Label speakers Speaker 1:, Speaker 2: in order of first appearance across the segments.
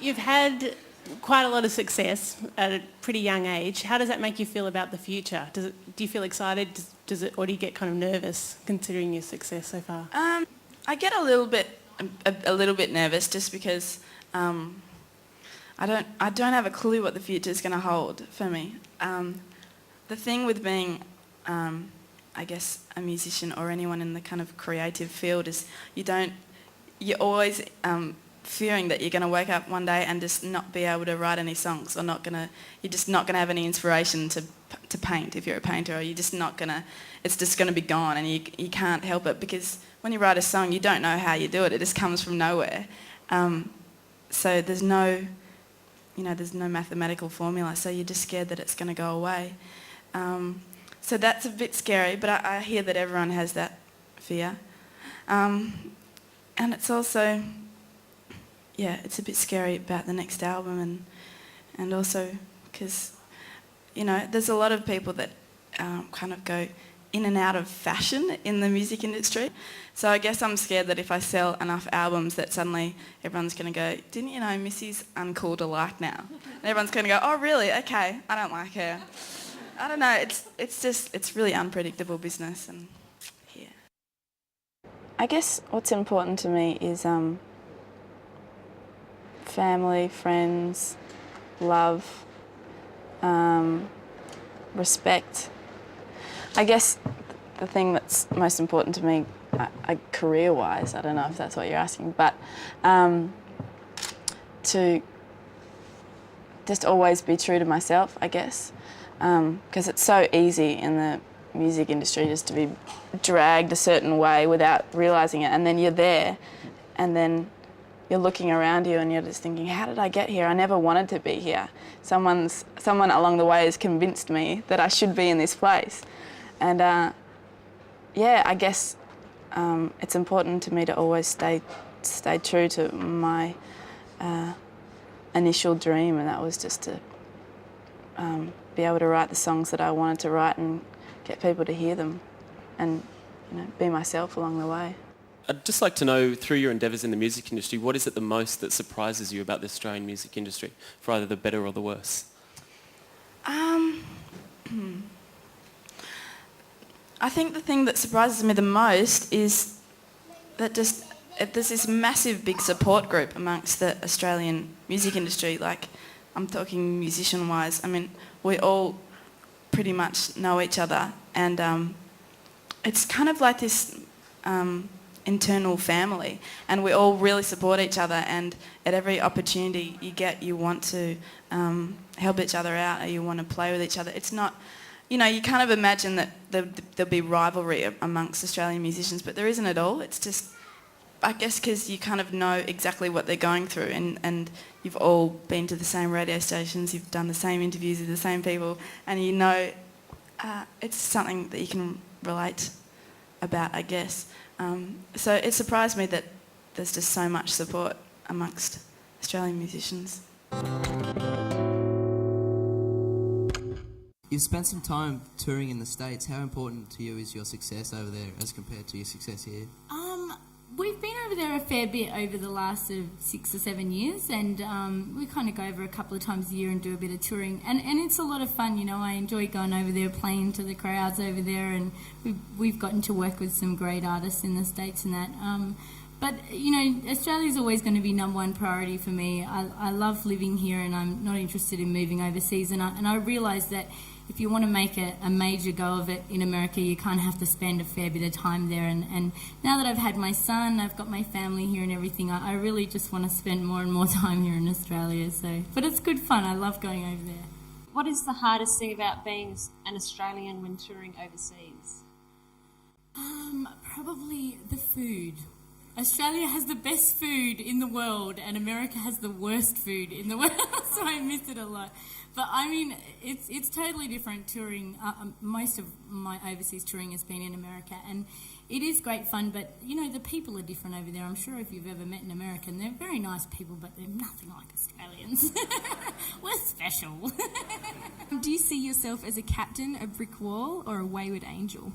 Speaker 1: You've had quite a lot of success at a pretty young age. How does that make you feel about the future? Do you feel excited? Or do you get kind of nervous considering your success so far?
Speaker 2: I get a little bit nervous just because I don't have a clue what the future is going to hold for me. The thing with being, I guess, a musician or anyone in the kind of creative field is you're always fearing that you're going to wake up one day and just not be able to write any songs, or you're just not going to have any inspiration to paint if you're a painter, or it's just going to be gone, and you can't help it, because when you write a song you don't know how you do it. It just comes from nowhere. So there's no mathematical formula, so you're just scared that it's going to go away. So that's a bit scary, but I hear that everyone has that fear. And it's also, it's a bit scary about the next album, and also because, there's a lot of people that kind of go in and out of fashion in the music industry. So I guess I'm scared that if I sell enough albums that suddenly everyone's going to go, didn't you know Missy's uncool to like now? And everyone's going to go, oh really? Okay, I don't like her. I don't know, it's really unpredictable business, and yeah.
Speaker 3: I guess what's important to me is family, friends, love, respect. I guess the thing that's most important to me, career-wise, I don't know if that's what you're asking, but to just always be true to myself, I guess, because it's so easy in the music industry just to be dragged a certain way without realising it, and then you're there, and then you're looking around you and you're just thinking, how did I get here? I never wanted to be here. Someone along the way has convinced me that I should be in this place. And I guess it's important to me to always stay true to my initial dream, and that was just to be able to write the songs that I wanted to write and get people to hear them, and be myself along the way.
Speaker 4: I'd just like to know, through your endeavours in the music industry, what is it the most that surprises you about the Australian music industry, for either the better or the worse?
Speaker 2: I think the thing that surprises me the most is that there's this massive big support group amongst the Australian music industry. Like, I'm talking musician-wise. I mean, we all pretty much know each other, and it's kind of like this internal family, and we all really support each other, and at every opportunity you get, you want to help each other out, or you want to play with each other. It's not, you kind of imagine that there'll be rivalry amongst Australian musicians, but there isn't at all. It's just, I guess, because you kind of know exactly what they're going through, and you've all been to the same radio stations, you've done the same interviews with the same people, and it's something that you can relate about, I guess. So it surprised me that there's just so much support amongst Australian musicians.
Speaker 5: You've spent some time touring in the States. How important to you is your success over there as compared to your success here?
Speaker 6: We've been over there a fair bit over the last sort of 6 or 7 years, and we kind of go over a couple of times a year and do a bit of touring, and it's a lot of fun. I enjoy going over there, playing to the crowds over there, and we've gotten to work with some great artists in the States and that. But Australia's always going to be number one priority for me. I love living here, and I'm not interested in moving overseas, and I realise that if you want to make a major go of it in America, you kind of have to spend a fair bit of time there. And now that I've had my son, I've got my family here and everything, I really just want to spend more and more time here in Australia. But it's good fun. I love going over there.
Speaker 7: What is the hardest thing about being an Australian when touring overseas?
Speaker 6: Probably the food. Australia has the best food in the world, and America has the worst food in the world, so I miss it a lot. But I mean, it's totally different touring. Most of my overseas touring has been in America, and it is great fun, but the people are different over there. I'm sure if you've ever met an American, they're very nice people, but they're nothing like Australians. We're special.
Speaker 8: Do you see yourself as a captain, a brick wall, or a wayward angel?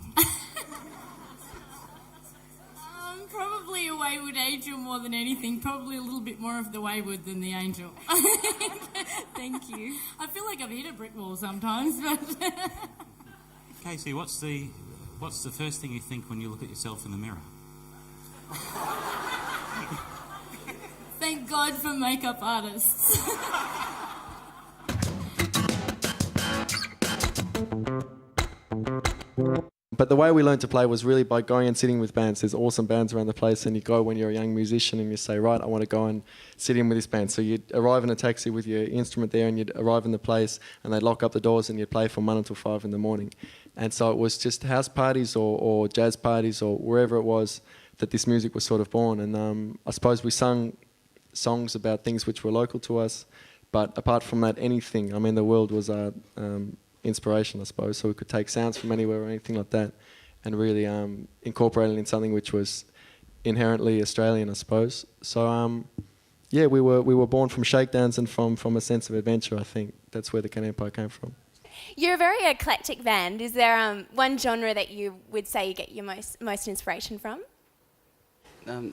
Speaker 6: Probably a wayward angel more than anything. Probably a little bit more of the wayward than the angel.
Speaker 8: Thank you.
Speaker 6: I feel like I've hit a brick wall sometimes, but...
Speaker 9: Casey, what's the first thing you think when you look at yourself in the mirror?
Speaker 6: Thank God for makeup artists.
Speaker 10: But the way we learned to play was really by going and sitting with bands. There's awesome bands around the place, and you go when you're a young musician and you say, right, I want to go and sit in with this band. So you'd arrive in a taxi with your instrument there, and you'd arrive in the place and they'd lock up the doors and you'd play from 1 until 5 in the morning. And so it was just house parties or jazz parties or wherever it was that this music was sort of born. And I suppose we sung songs about things which were local to us, but apart from that, anything. I mean, the world was our inspiration, I suppose, so we could take sounds from anywhere or anything like that and really incorporate it in something which was inherently Australian, I suppose. So yeah, we were born from shakedowns and from a sense of adventure. I think that's where the Can Empire came from.
Speaker 11: You're a very eclectic band. Is there one genre that you would say you get your most inspiration from?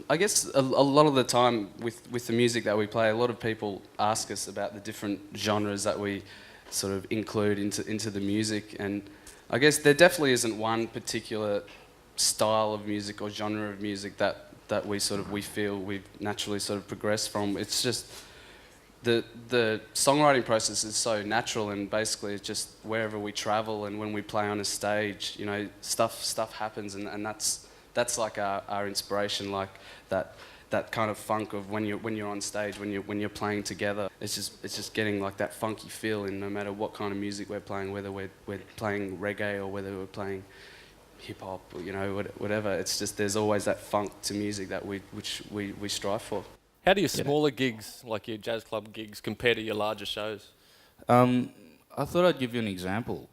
Speaker 12: I guess a lot of the time with the music that we play, a lot of people ask us about the different genres that we sort of include into the music, and I guess there definitely isn't one particular style of music or genre of music that we feel we've naturally sort of progressed from. It's just the songwriting process is so natural, and basically it's just wherever we travel and when we play on a stage, you know, stuff happens, and that's like our inspiration, like that kind of funk of when you're on stage, when you're playing together. It's just getting like that funky feel in no matter what kind of music we're playing, whether we're playing reggae or whether we're playing hip hop, or, you know, whatever. It's just there's always that funk to music that we strive for.
Speaker 13: How do your smaller gigs, like your jazz club gigs, compare to your larger shows?
Speaker 14: I thought I'd give you an example,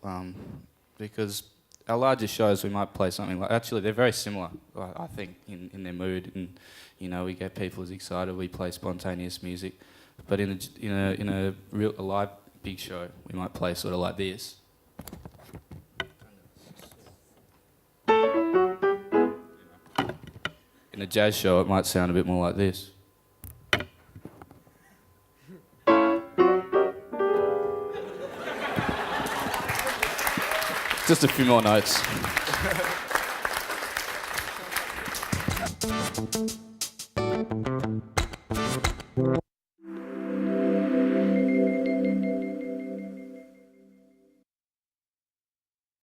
Speaker 14: because our larger shows we might play something like, actually they're very similar, I think, in their mood, and you know, we get people as excited, we play spontaneous music, but in a live big show we might play sort of like this. In a jazz show it might sound a bit more like this. Just a few more notes.